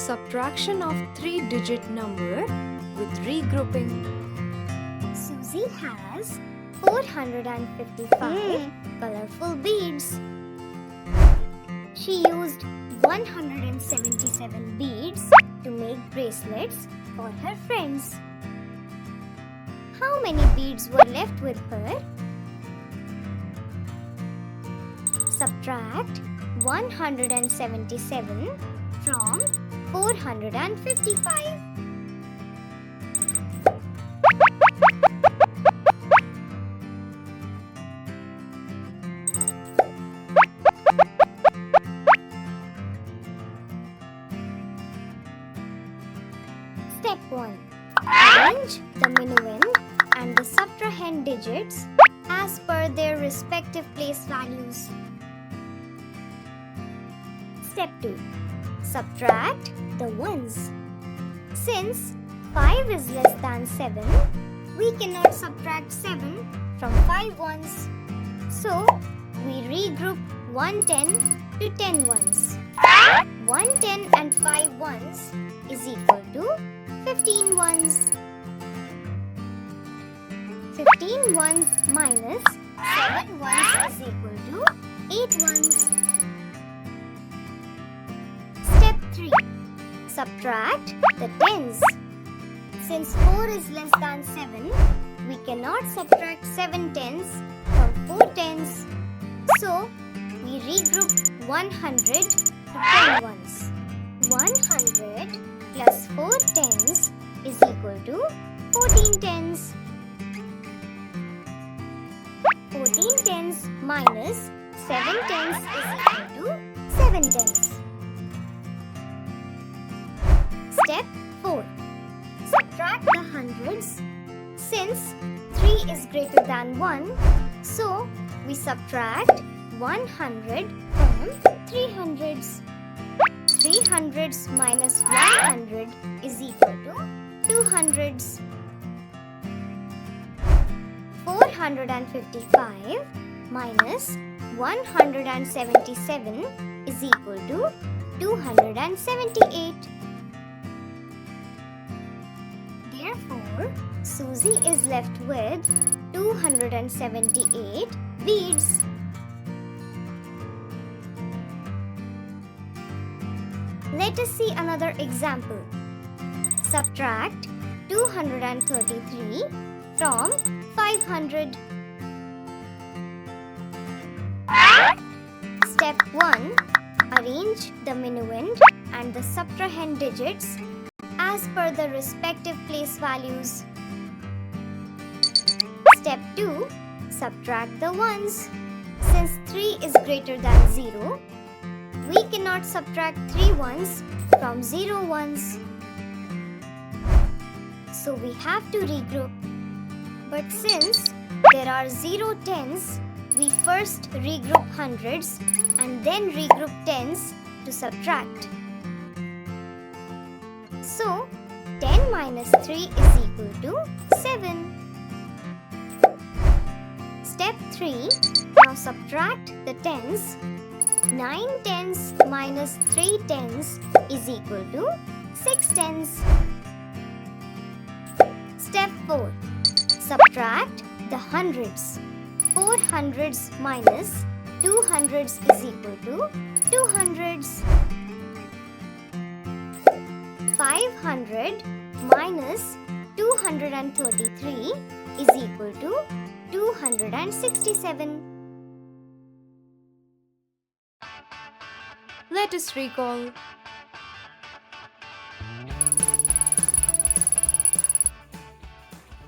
Subtraction of 3-digit number with regrouping. Susie has 455 colorful beads. She used 177 beads to make bracelets for her friends. How many beads were left with her? Subtract 177 from 455. Step 1. Arrange the minuend and the subtrahend digits as per their respective place values. Step 2. Subtract the ones. Since 5 is less than 7, we cannot subtract 7 from 5 ones. So, we regroup 110 to 10 ones. 110 and 5 ones is equal to 15 ones. 15 ones minus 7 ones is equal to 8 ones. Step 3. Subtract the tens. Since 4 is less than 7, we cannot subtract 7 tens from 4 tens. So, we regroup 100 to 10 ones. 100 plus 4 tens is equal to 14 tens. 14 tens minus 7 tens is equal to 7 tens. Step 4. Subtract the hundreds. Since 3 is greater than 1, so we subtract 100 from 300s. 300s minus 100 is equal to 200s. 455 minus 177 is equal to 278. Therefore, Susie is left with 278 beads. Let us see another example. Subtract 233 from 500. Step 1. Arrange the minuend and the subtrahend digits as per the respective place values. Step 2. Subtract the ones. Since 3 is greater than 0, we cannot subtract 3 ones from 0 ones. So we have to regroup. But since there are 0 tens, we first regroup hundreds and then regroup tens to subtract. So, 10 minus 3 is equal to 7. Step 3. Now subtract the tens. 9 tens minus 3 tens is equal to 6 tens. Step 4. Subtract the hundreds. 4 hundreds minus 2 hundreds is equal to 2 hundreds. 500 minus 233 is equal to 267. Let us recall.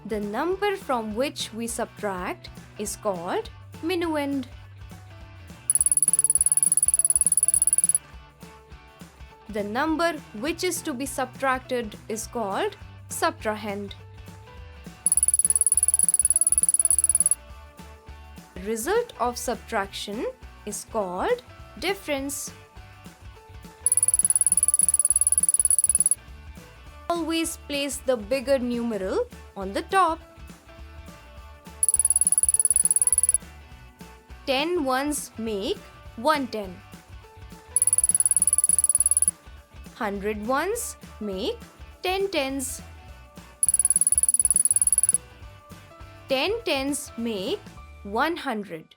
The number from which we subtract is called minuend. The number which is to be subtracted is called subtrahend. The result of subtraction is called difference. Always place the bigger numeral on the top. 10 ones make 110. 100 ones make 10 tens. 10 tens make 100.